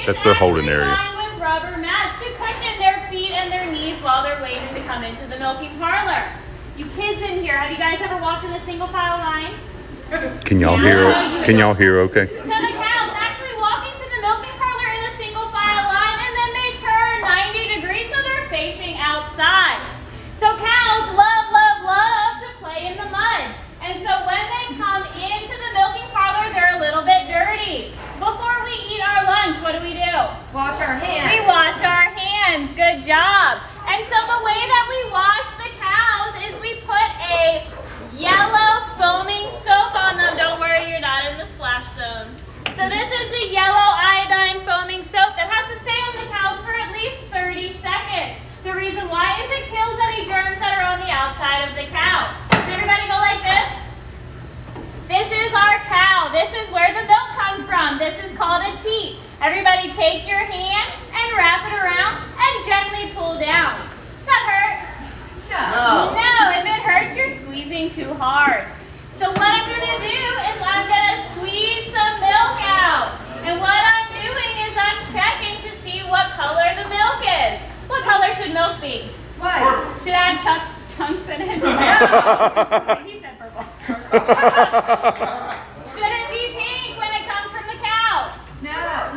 That's their holding area. With rubber mats to cushion their feet and their knees while they're waiting to come into the milking parlor. You kids in here, have you guys ever walked in a single file line? Can y'all hear? Can y'all hear? Okay. So the cows actually walk into the milking parlor in a single file line, and then they turn 90 degrees so they're facing outside. So cows love to play in the mud. And so when they come into the milking parlor, they're a little bit dirty. Before we eat our lunch, what do? Wash our hands. We wash our hands. Good job. And so the way that we wash the cows is we put a yellow foaming soap on them. Don't worry, you're not in the splash zone. So this is the yellow iodine foaming soap that has to stay on the cows for at least 30 seconds. The reason why is it kills any germs that are on the outside of the cow. So everybody go like this. This is our cow. This is where the milk comes from. This is called a teat. Everybody take your hand and wrap it around and gently pull down. Does that hurt? No, if it hurts, you're squeezing too hard. So what I'm going to do is I'm going to squeeze some milk out. And what I'm doing is I'm checking to see what color the milk is. What color should milk be? What? Should I have chunks in it? He said purple. Should it be pink when it comes from the cow?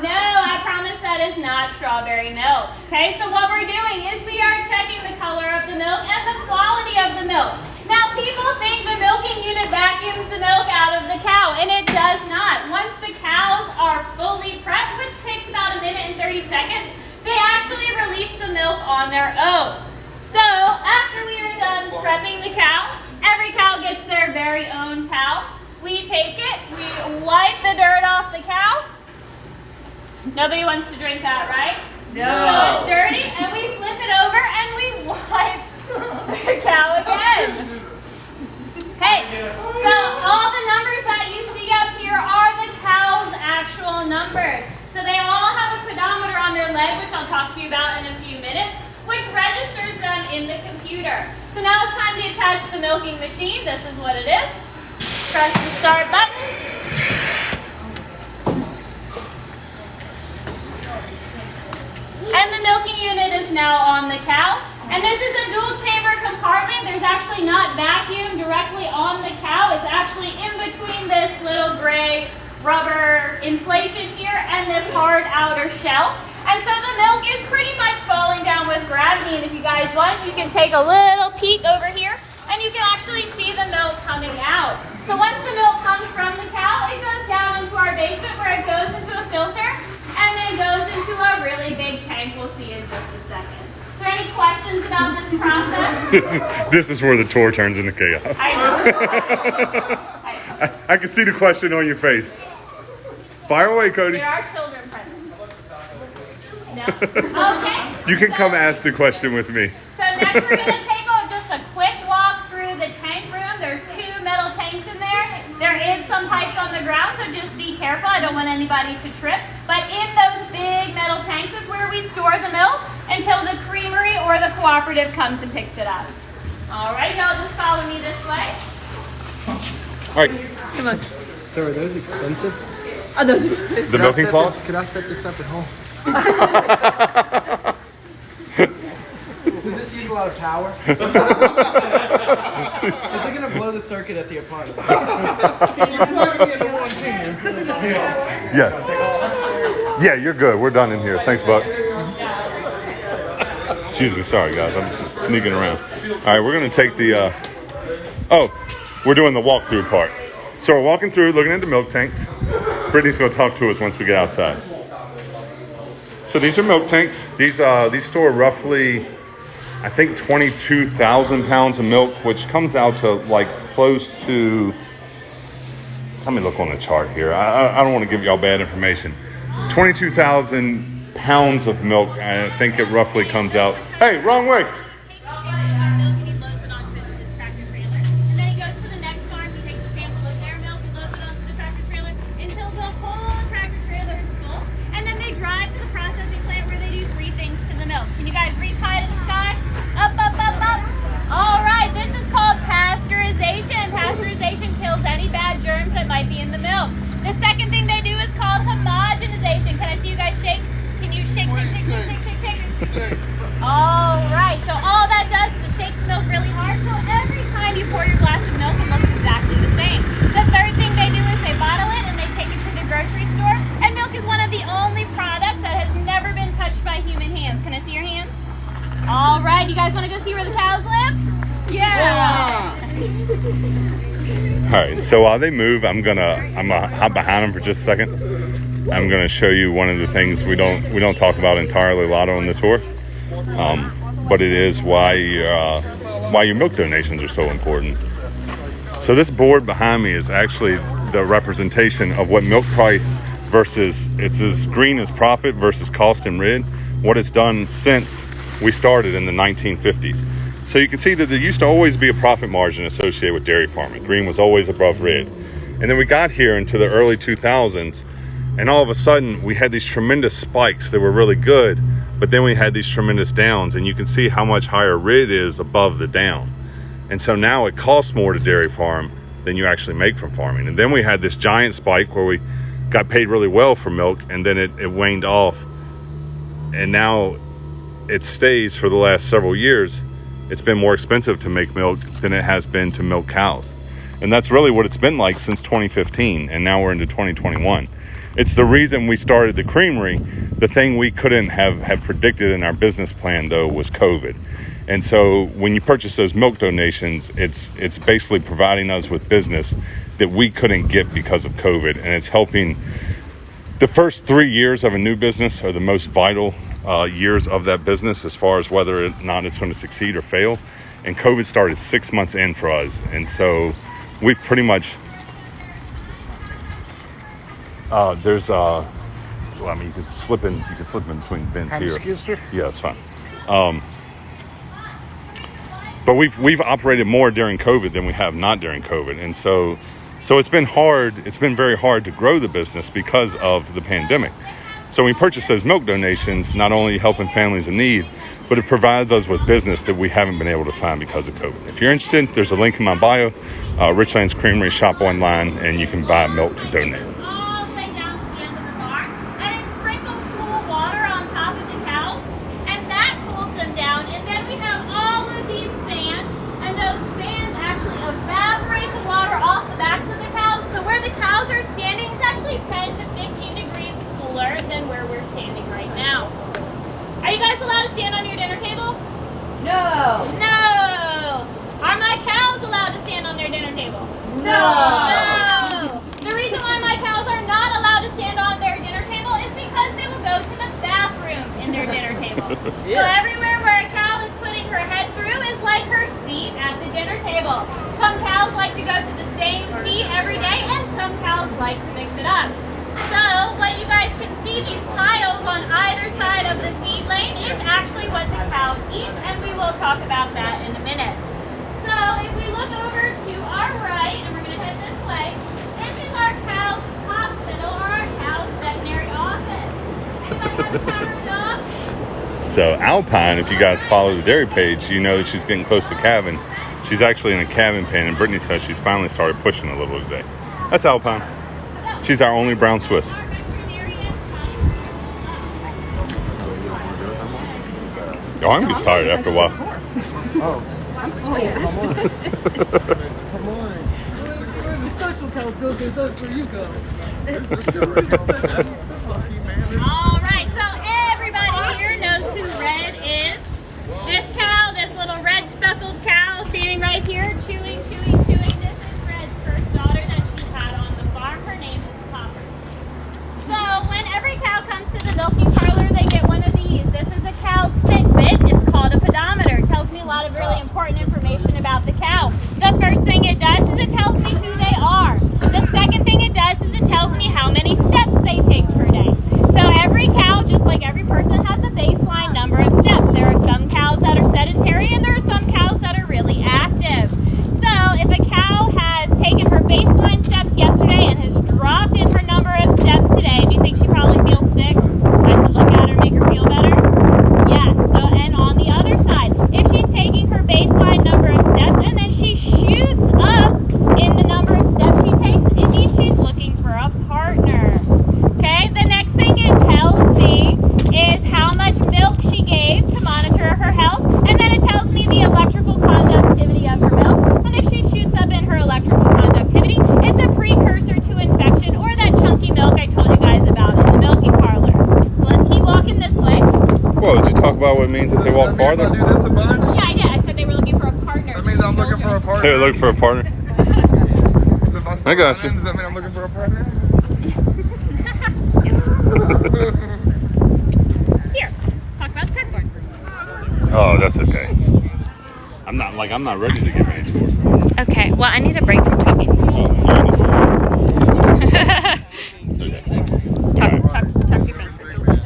No, I promise that is not strawberry milk. Okay, so what we're doing is we are checking the color of the milk and the quality of the milk. Now, people think the milking unit vacuums the milk out of the cow, and it does not. Once the cows are fully prepped, which takes about a minute and 30 seconds, they actually release the milk on their own. So, after we are done prepping the cow, every cow gets their very own towel. We take it, we wipe the dirt off the cow. Nobody wants to drink that, right? No. So it's dirty, and we flip it over and we wipe the cow again. Okay, so all the numbers that you see up here are the cow's actual numbers. So they all have a pedometer on their leg, which I'll talk to you about in a few minutes, which registers them in the computer. So now it's time to attach the milking machine. This is what it is. Press the start button. And the milking unit is now on the cow. And this is a dual chamber compartment. There's actually not vacuum directly on the cow. It's actually in between this little gray rubber inflation here and this hard outer shell. And so the milk is pretty much falling down with gravity. And if you guys want, you can take a little peek over here and you can actually see the milk coming out. So once the milk comes from the cow, it goes down into our basement where it goes into a filter and then goes into a really big tank. We'll see in just a second. Is there any questions about this process? This is where the tour turns into chaos. I can see the question on your face. Fire away, Cody. There are children present. No? Okay. You can come ask the question with me. So next we're going to take just a quick walk through the tank room. There's 2 metal tanks in there. There is some pipes on the ground, so just be careful. I don't want anybody to trip. But in those big metal tanks is where we store the milk until the creamery or the cooperative comes and picks it up. All right, y'all just follow me this way. All right. Come on. So are those expensive? Are those expensive? The milking cloth? Could I set this up at home? Does this use a lot of power? Is it going to blow the circuit at the apartment? Yes. Yeah, you're good. We're done in here. Thanks, Buck. Excuse me. Sorry, guys. I'm just sneaking around. All right, we're going to take the... we're doing the walkthrough part. So we're walking through, looking at the milk tanks. Brittany's going to talk to us once we get outside. So these are milk tanks. These store roughly, I think, 22,000 pounds of milk, which comes out to like close to, let me look on the chart here. I don't want to give y'all bad information. 22,000 pounds of milk, and I think it roughly comes out, hey, wrong way. The second thing they do is called homogenization. Can I see you guys shake? All right, so all that does is it shakes the milk really hard, so every time you pour your glass of milk, it looks exactly the same. The third thing they do is they bottle it and they take it to the grocery store, and milk is one of the only products that has never been touched by human hands. Can I see your hands? All right, you guys want to go see where the cows live? Yeah! All right, so while they move, I'm gonna hop behind them for just a second. I'm gonna show you one of the things we don't talk about entirely a lot on the tour, but it is why your milk donations are so important. So this board behind me is actually the representation of what milk price versus, it's as green as profit versus cost and red, what it's done since we started in the 1950s. So you can see that there used to always be a profit margin associated with dairy farming. Green was always above red. And then we got here into the early 2000s, and all of a sudden we had these tremendous spikes that were really good, but then we had these tremendous downs, and you can see how much higher red is above the down. And so now it costs more to dairy farm than you actually make from farming. And then we had this giant spike where we got paid really well for milk, and then it waned off. And now it stays for the last several years. It's been more expensive to make milk than it has been to milk cows. And that's really what it's been like since 2015, and now we're into 2021. It's the reason we started the Creamery. The thing we couldn't have predicted in our business plan, though, was COVID. And so when you purchase those milk donations, it's basically providing us with business that we couldn't get because of COVID. And it's helping. The first 3 years of a new business are the most vital years of that business as far as whether or not it's going to succeed or fail. And COVID started 6 months in for us. And so we've pretty much, well, I mean, you can slip in between bins here. Excuse, sir? Yeah, that's fine. But we've operated more during COVID than we have not during COVID. And so it's been hard. It's been very hard to grow the business because of the pandemic. So when we purchase those milk donations, not only helping families in need, but it provides us with business that we haven't been able to find because of COVID. If you're interested, there's a link in my bio, Richlands Creamery, shop online, and you can buy milk to donate. All the way down to the end of the bar, and it sprinkles cool water on top of the cows, and that cools them down. And then we have all of these fans, and those fans actually evaporate the water off the backs of the cows. So where the cows are standing is actually 10 to 15 degrees cooler than where we're standing right now. Are you guys allowed to stand on your dinner table? No. No. Are my cows allowed to stand on their dinner table? No. The reason why my cows are not allowed to stand on their dinner table is because they will go to the bathroom in their dinner table. So everywhere where a cow is putting her head through is like her seat at the dinner table. Some cows like to go to the same seat every day, and some cows like to mix it up. So what you guys can see, these piles on either side of the feed lane is actually what the cows eat, and we will talk about that in a minute. So if we look over to our right, and we're going to head this way, this is our cow's hospital, or our cow's veterinary office. Anybody have the power of dog? So Alpine, if you guys follow the dairy page, you know that she's getting close to calving. She's actually in a calving pen, and Brittany says she's finally started pushing a little today. That's Alpine. She's our only brown Swiss. Oh, I'm just tired after a while. Oh. Oh, yeah. Come on. Where the special cows go, that's where you go. All right, so everybody here knows who Red is. This cow, this little red speckled cow standing right here, chewing. This is Red's first daughter that she had on the farm. Her name is Copper. So when every cow comes to the milking parlor, they get one of these. This is a cow's Fitbit. It's called a pedometer. It tells me a lot of really important information about the cow. The first thing it does is it tells me who they are. The second thing it does is it tells me how many steps they take per day. So every cow, just like every person, has a baseline number of steps. There are some cows that are sedentary, and there are some cows that are really active. So if a cow has taken her baseline steps yesterday and has dropped in her number of steps today, do you think she probably feels sick? I should look at her and make her feel better? Yes. So, and on the other side, if she's taking her baseline number of steps and then she shoots up in the number of steps she takes, it means she's looking for a partner. Okay, the next thing it tells me is how about what it means if they walk That means farther? I do this a bunch. Yeah, I did. I said they were looking for a partner. That means I'm looking for a partner. Hey, look for a partner. So if I I start got running, you. does that mean I'm looking for a partner? Here, talk about the pegboard. Oh, that's okay. I'm not ready to give any tour. Okay, well, I need a break from talking. Talk to your friends.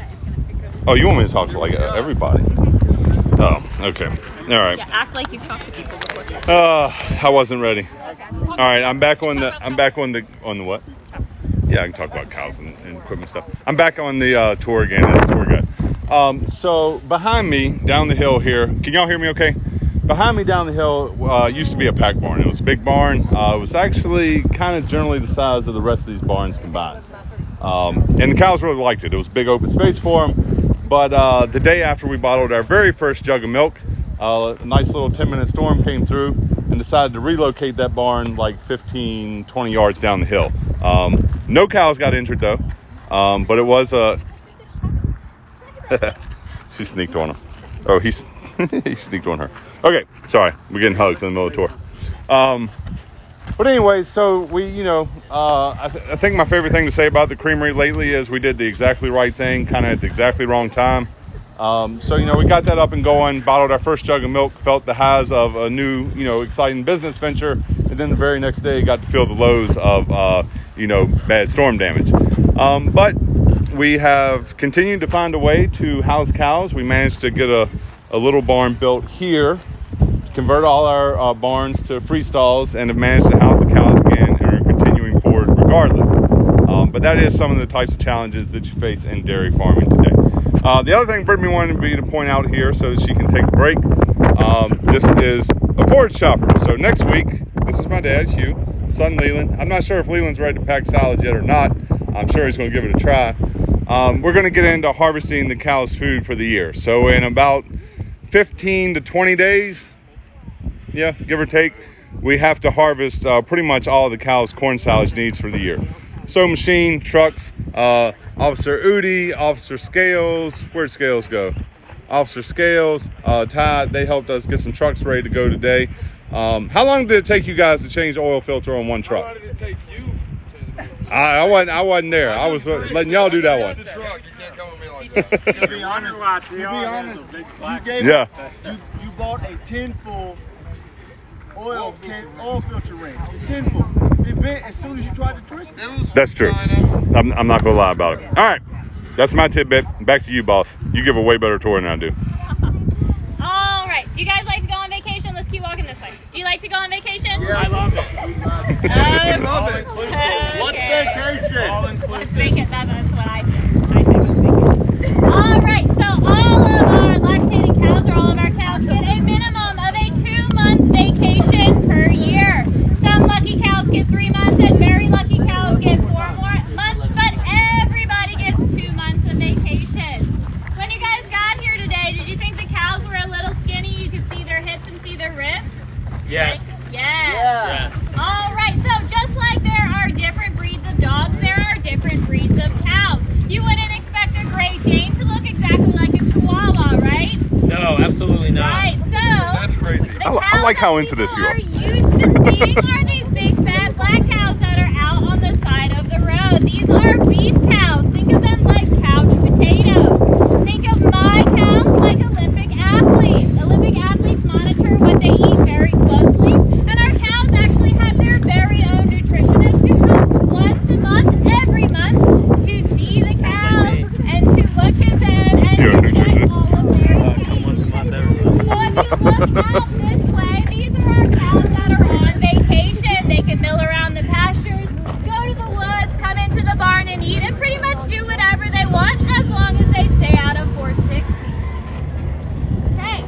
Oh, you want me to talk to like everybody? Oh, okay. All right. Yeah, act like you've talked to people before. I wasn't ready. All right, I'm back on the what? Yeah, I can talk about cows and equipment stuff. I'm back on the tour again as tour guide. So behind me, down the hill here, can y'all hear me okay? Behind me down the hill used to be a pack barn. It was a big barn. It was actually kind of generally the size of the rest of these barns combined. And the cows really liked it. It was a big open space for them. But the day after we bottled our very first jug of milk, a nice little 10-minute storm came through and decided to relocate that barn like 15, 20 yards down the hill. No cows got injured though, but it was she sneaked on him. Oh, he sneaked on her. Okay, sorry, we're getting hugs in the middle of the tour. But anyway, so we, I think my favorite thing to say about the Creamery lately is we did the exactly right thing, kind of at the exactly wrong time. So, we got that up and going, bottled our first jug of milk, felt the highs of a new, exciting business venture. And then the very next day got to feel the lows of, bad storm damage. But we have continued to find a way to house cows. We managed to get a little barn built here, convert all our barns to free stalls, and have managed to house the cows again and are continuing forward regardless. But that is some of the types of challenges that you face in dairy farming today. The other thing Brittany wanted me to point out here so that she can take a break, this is a forage shopper. So next week, this is my dad, Hugh, son Leland. I'm not sure if Leland's ready to pack salads yet or not. I'm sure he's going to give it a try. We're going to get into harvesting the cow's food for the year. So in about 15 to 20 days, yeah, give or take, we have to harvest pretty much all of the cow's corn silage needs for the year. So machine, trucks, Officer Udi, Officer Scales, where'd Scales go? Officer Scales, Todd, they helped us get some trucks ready to go today. How long did it take you guys to change the oil filter on one truck? How long did it take you? I wasn't there. I was letting y'all do that one. You can't come with me like that. To be honest, you bought a 10-full oil filter range. A 10-full. It bent as soon as you tried to twist it. That's true. I'm not gonna lie about it. All right, that's my tidbit. Back to you, boss. You give a way better tour than I do. All right. Do you guys like to go on vacation? Let's keep walking this way. Do you like to go on vacation? Yeah, I love it. Okay. Love it. What's vacation? All Let's make it. That's what I think. I think it's vacation. All right. So all of our lactating cows, or all of our cows, get a minimum of a 2-month vacation per year. Some lucky cows get 3 months, and very lucky cows get 4 more months. But everybody gets 2 months of vacation. When you guys got here today, did you think the cows were a little skinny? You could see their hips and see their ribs? Yes. Yes. All right. So just like there are different breeds of dogs, there are different breeds of cows. You wouldn't expect a Great Dane to look exactly like a Chihuahua, right? No, absolutely not. Right. So That's crazy. I like how into this you are. Used to seeing are these big fat black cows that are out on the side of the road. These are beef cows. Think of them like couch potatoes. Think of my cows like Olympic athletes. Olympic athletes monitor what they eat very closely, and our cows actually have their very own nutritionist who comes once a month, every month, to see the cows and to look at them and You're a to check nutritionist? all of their needs. Once a month, every month. So if you look out this way, these are our cows that are on vacation. They can mill around the pastures, go to the woods, come into the barn and eat, and pretty much do whatever they want as long as they stay out of 460. Okay,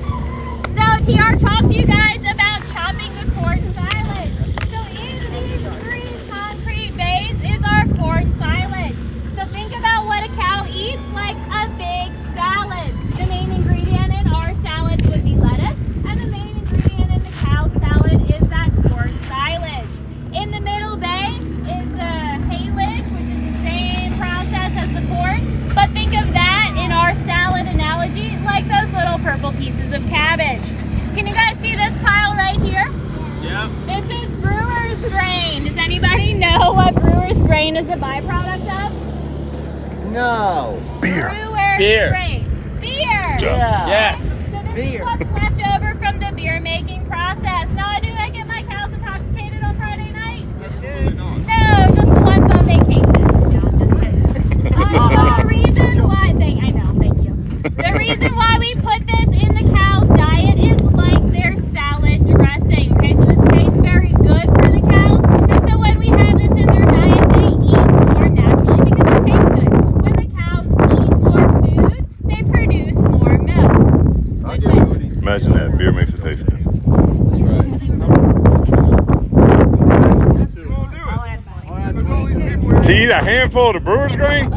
so TR talked to you guys about chopping the corn silage. So in these green concrete bays is our corn silage. So think about what a cow eats, like a big salad. The main ingredient in our salads would be lettuce, and the main ingredient pieces of cabbage. Can you guys see this pile right here? Yeah. This is brewer's grain. Does anybody know what brewer's grain is a byproduct of? No. Beer. Brewer's Beer. grain. Beer. Yeah. Yes. So this is what's left over from the beer making process. Now, do I get my cows intoxicated on Friday night? No, just the ones on vacation. No, I'm just kidding. The reason why, thank you. The reason why we put this in the cow's diet is like their salad dressing. Okay, so this tastes very good for the cows. And so when we have this in their diet, they eat more naturally because it tastes good. When the cows eat more food, they produce more milk. I'll give it to you. Imagine that. Beer makes it taste good. That's right. You won't do it. There's all these people here. To eat a handful of the brewer's grain?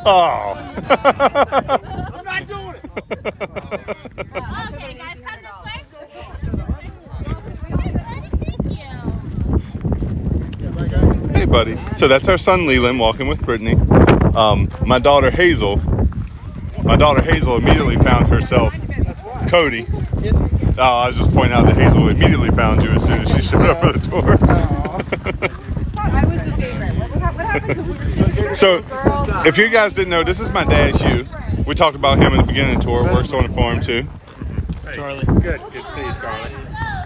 Oh. I'm not doing it. Okay, guys, come this way. Thank you. Hey, buddy. So that's our son Leland walking with Brittany. My daughter Hazel immediately found herself Cody. I was just pointing out that Hazel immediately found you as soon as she showed up for the tour. I was the favorite. What happened to So, if you guys didn't know, this is my dad, Hugh. We talked about him at the beginning of the tour. Works on the farm too. Charlie. Good. Good to see you, Charlie. So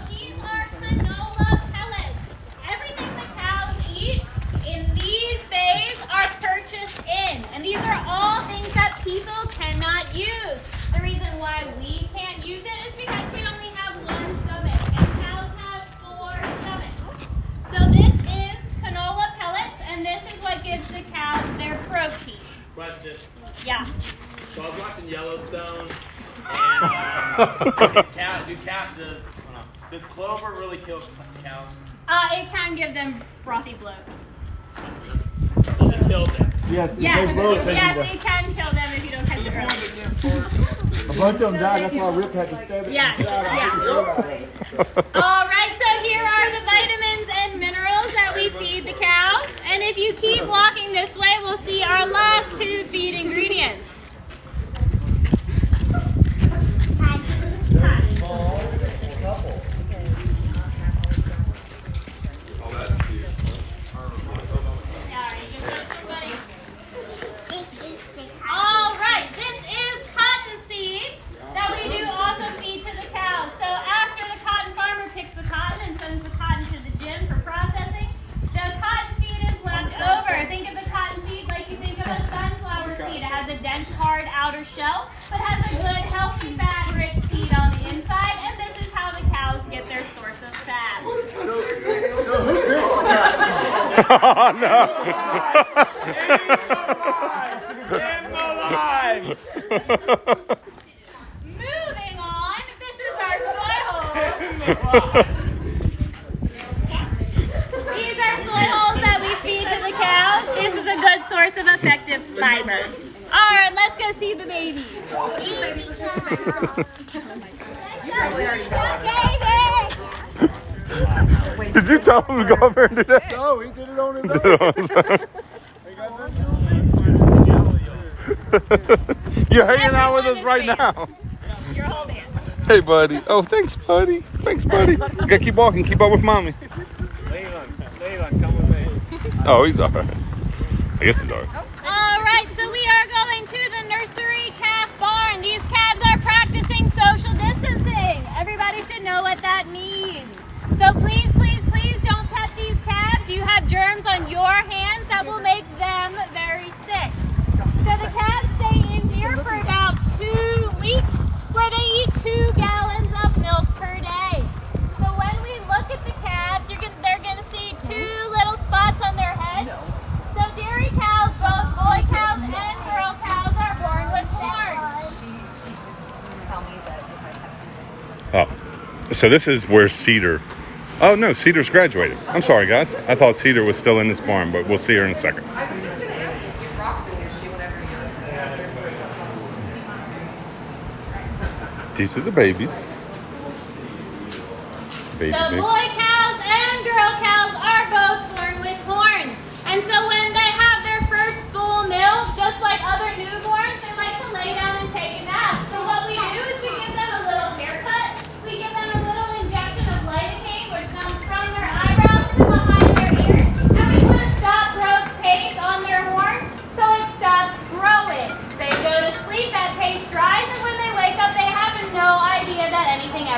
these are canola pellets. Everything the cows eat in these bays are purchased in. And these are all things that people cannot use. The reason why we can't use it is because we only have one stomach. And cows have 4 stomachs. So this is canola pellets, and this is what gives the cows their protein. Question. Yeah. So I was watching Yellowstone, and does clover really kill cows? It can give them frothy bloat. Does it kill them? Yes, Yes, they blow it, yes, it can kill them if you don't catch it early. A bunch of them died. That's why Rip had to stab it. Yeah, yeah. All right, so here are the vitamins and minerals that we feed the cows. And if you keep walking this way, we'll see our last 2 feed ingredients. All right, this is cottonseed that we do also feed to the cows. So after the cotton farmer picks the cotton and sends the cotton to the gym for processing, the cottonseed is left over. Think of the cottonseed like you think of a sunflower seed. It has a dense, hard outer shell, but has a good, healthy, fat-rich seed on the inside, and this is how the cows get their source of fat. Oh no! Moving on, this is our soy hole. These are soy holes that we feed to the cows. This is a good source of effective fiber. All right, let's go see the babies. Did you tell him to go over and do that? No, he did it on his own. He got nothing. You're hanging out with us right now. Your whole band. Hey, buddy. Oh, thanks, buddy. Thanks, buddy. You gotta keep walking. Keep up with mommy. Leland, come with me. Oh, he's all right. I guess he's all right. All right, so we are going to the nursery calf barn. These calves are practicing social distancing. Everybody should know what that means. So please, please, please don't pet these calves. You have germs on your hands that will make them very sick. So the calves stay in here for about 2 weeks where they eat 2 gallons of milk per day. So when we look at the calves, they're going to see 2 little spots on their head. So dairy cows, both boy cows and girl cows, are born with horns. Oh, so this is where Cedar. Oh no, Cedar's graduated. I'm sorry, guys. I thought Cedar was still in this barn, but we'll see her in a second. I was just gonna ask you, do rocks in your shoe whenever you These are the babies. Baby, So baby. boy cows and girl cows are both born with horns. And so when they have their first full milk, just like other newborns, they like to lay down and take a nap. So what we do is we give them a little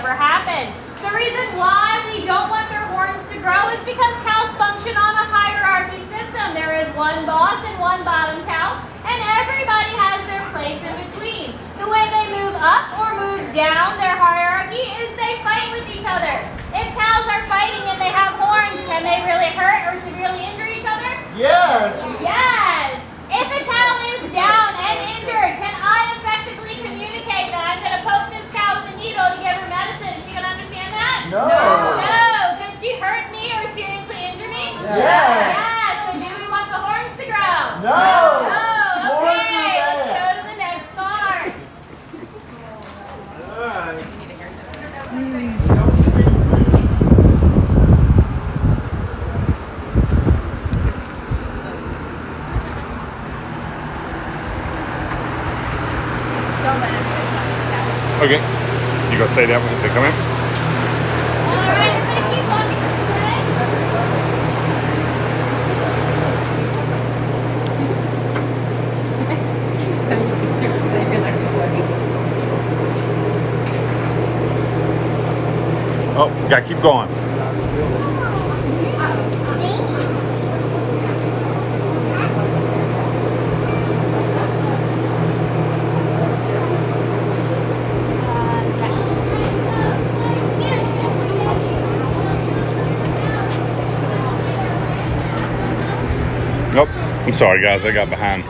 ever happen. The reason why we don't want their horns to grow is because cows function on a hierarchy system. There is one boss and one bottom cow, and everybody has their place in between. The way they move up or move down their hierarchy is they fight with each other. If cows are fighting and they have horns, can they really hurt or severely injure each other? Yes. Yes! If a cow is down and injured, can I effectively communicate that I'm going to poke this cow with a needle to give her medicine? Is she going to understand that? No. No! Can she hurt me or seriously injure me? Yes. Yes! So do we want the horns to grow? No. No! Horns Okay, are let's bad. go to the next part. All right. Don't let him say something. Okay. You gonna say that when they come in? All right, everybody keep walking this way. Oh, you gotta keep going. Nope. I'm sorry, guys. I got behind.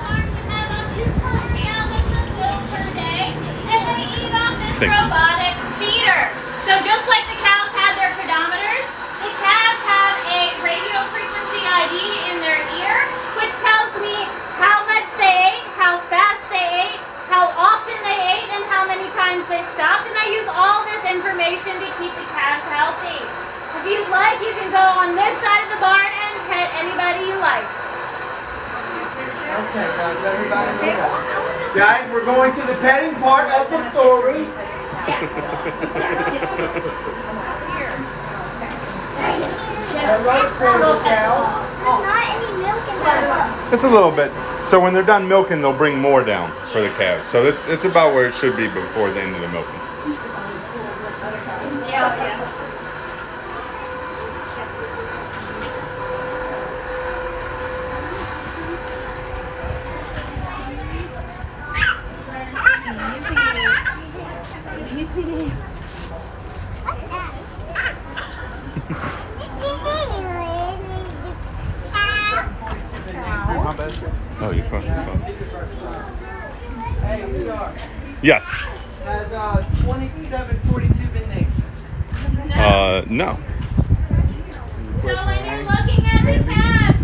Thank you. Robotic feeder. So just like the cows have their pedometers, the calves have a radio frequency ID in their ear, which tells me how much they ate, how fast they ate, how often they ate, and how many times they stopped. And I use all this information to keep the calves healthy. If you'd like, you can go on this side of the barn and pet anybody you like. Okay, guys, everybody relax. Guys, we're going to the petting part of the story. Hello, baby cows. There's not any milk in there. Just a little bit. So when they're done milking, they'll bring more down for the calves. So it's about where it should be before the end of the milking. Yeah. Oh, you're fine. Yes. Has 2742 been named? No. So when you're looking at the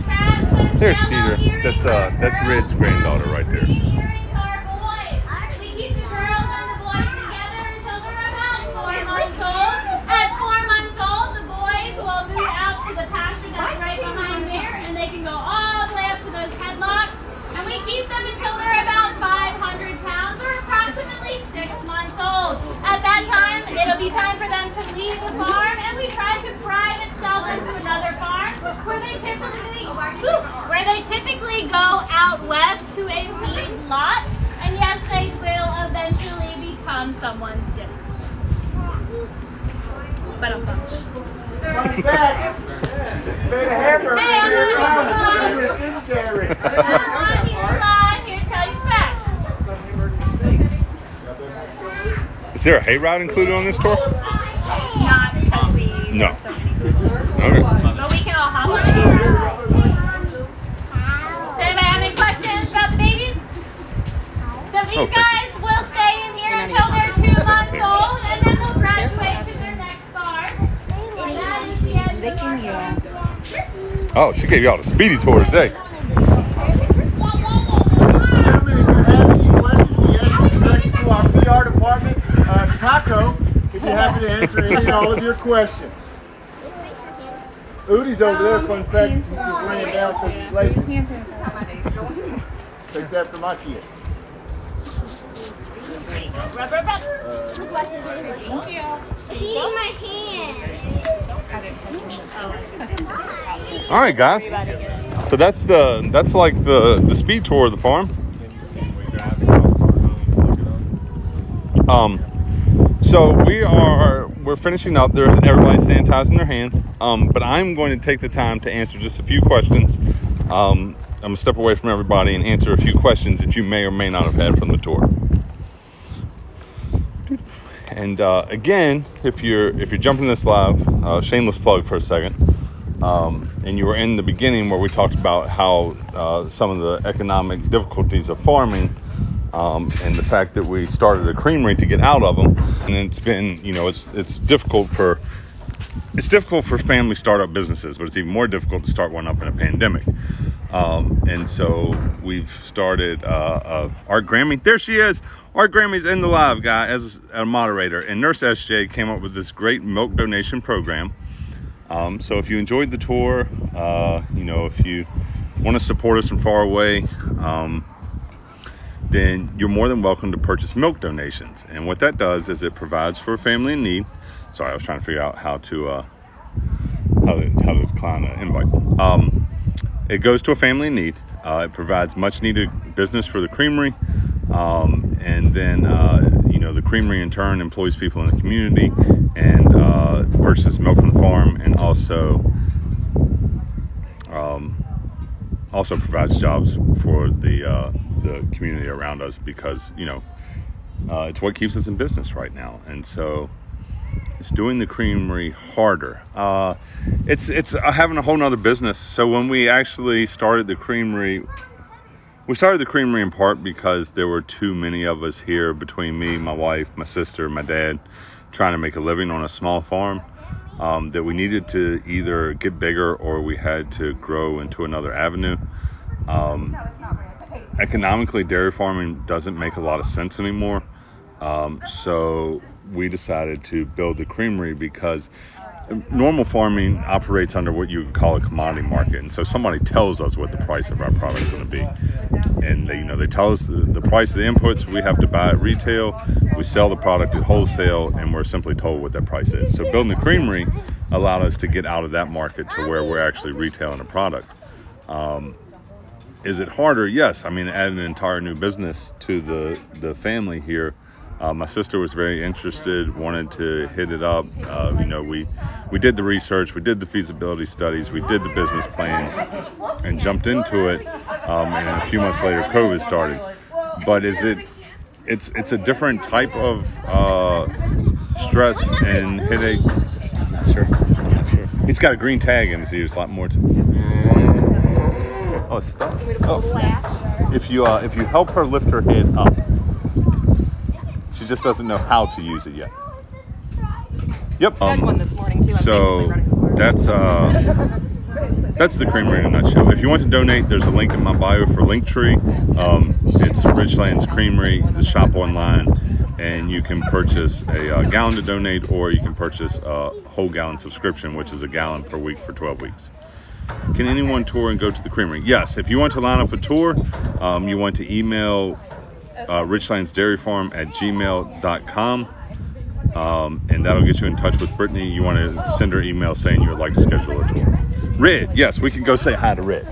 calves with There's yellow Cedar. earrings That's are that's girls, Red's granddaughter right there. green earrings are boys. We keep the girls and the boys together until they're about 4 months old. At 4 months old, the boys will move out to the pasture that's right behind there, and they can go all the way up to those headlocks. And we keep them until they're about 500 pounds or approximately 6 months old. At that time, it'll be time for them to leave the farm, and we try to private sell them to another farm where they typically go out west to a feed lot. And yes, they will eventually become someone's dinner. But I'm Fun fact, made a hamburger here. live here to tell you facts. Is there a hayride included on this tour? Not because we No. have so many people. Okay. But we can all hop on it. Does anybody have any questions about the babies? So these Oh, thank guys will stay in here until they're 2 months old, and then they'll graduate to their next farm. And that is the end of our Oh, she gave y'all the speedy tour today. Gentlemen, if you have any questions, we ask you to direct it to our PR department, Taco, if you're happy to answer any and all of your questions. Udi's over there, fun fact, he's just laying down because he's lazy. Takes after my kid. rub, rub, rub. Thank you. Eating my hand. All right, guys. So that's like the speed tour of the farm. So we are we're finishing up. Everybody's sanitizing their hands. But I'm going to take the time to answer just a few questions. I'm going to step away from everybody and answer a few questions that you may or may not have had from the tour. And again, if you're jumping this live, shameless plug for a second. And you were in the beginning where we talked about how some of the economic difficulties of farming, and the fact that we started a creamery to get out of them. And it's been, it's difficult for family startup businesses, but it's even more difficult to start one up in a pandemic. And so we've started Art Grammy. There she is. Art Grammy's in the live, guy, as a moderator. And Nurse SJ came up with this great milk donation program. So if you enjoyed the tour, if you want to support us from far away, then you're more than welcome to purchase milk donations. And what that does is it provides for a family in need. Sorry, I was trying to figure out how to decline an invite. It goes to a family in need. It provides much needed business for the creamery. And then, the creamery in turn employs people in the community and purchases milk from the farm, and also provides jobs for the community around us, because it's what keeps us in business right now. And so it's doing the creamery harder. It's having a whole nother business. So when we actually started the creamery, we started the creamery in part because there were too many of us here, between me, my wife, my sister, my dad, trying to make a living on a small farm, that we needed to either get bigger or we had to grow into another avenue. Economically, dairy farming doesn't make a lot of sense anymore. So we decided to build the creamery because normal farming operates under what you would call a commodity market. And so somebody tells us what the price of our product is going to be. And they tell us the price of the inputs. We have to buy at retail. We sell the product at wholesale, and we're simply told what that price is. So building the creamery allowed us to get out of that market to where we're actually retailing a product. Is it harder? Yes. I mean, adding an entire new business to the family here. My sister was very interested, wanted to hit it up. We did the research, we did the feasibility studies, we did the business plans, and jumped into it. And a few months later, COVID started. But it's a different type of stress and headache. Sure. He's got a green tag in his ears, a lot more to. Oh, stop. Oh. If you help her lift her head up. She just doesn't know how to use it yet. Yep. One this morning too. So that's the creamery in a nutshell. If you want to donate, there's a link in my bio for Linktree. It's Richlands Creamery, the shop online, and you can purchase a gallon to donate, or you can purchase a whole gallon subscription, which is a gallon per week for 12 weeks. Can anyone tour and go to the creamery? Yes. If you want to line up a tour, you want to email richlandsdairyfarm@gmail.com, and that'll get you in touch with Brittany. You want to send her email saying you would like to schedule a tour. Red, yes, we can go say hi to Red.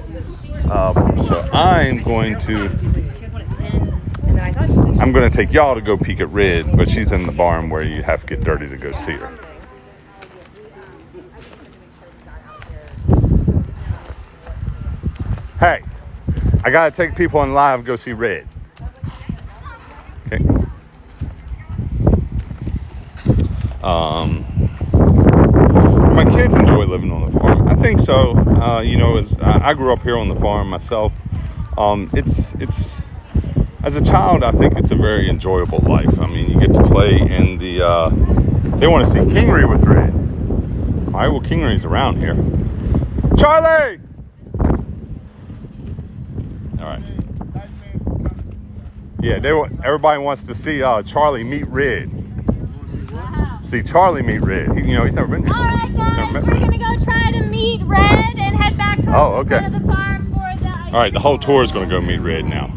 So I'm going to take y'all to go peek at Red, but she's in the barn where you have to get dirty to go see her. Hey, I gotta take people in live go see Red. Okay. My kids enjoy living on the farm. I think so. I grew up here on the farm myself. It's as a child, I think it's a very enjoyable life. I mean, you get to play in the. They want to see Creamery with Red. All right, well, Creamery's around here. Charlie. All right. Yeah, everybody wants to see Charlie meet Red. See Charlie meet Red. He's never been here. All right, guys, we're gonna go try to meet Red and head back towards the front of the farm for the. All right, the whole tour is gonna go meet Red now.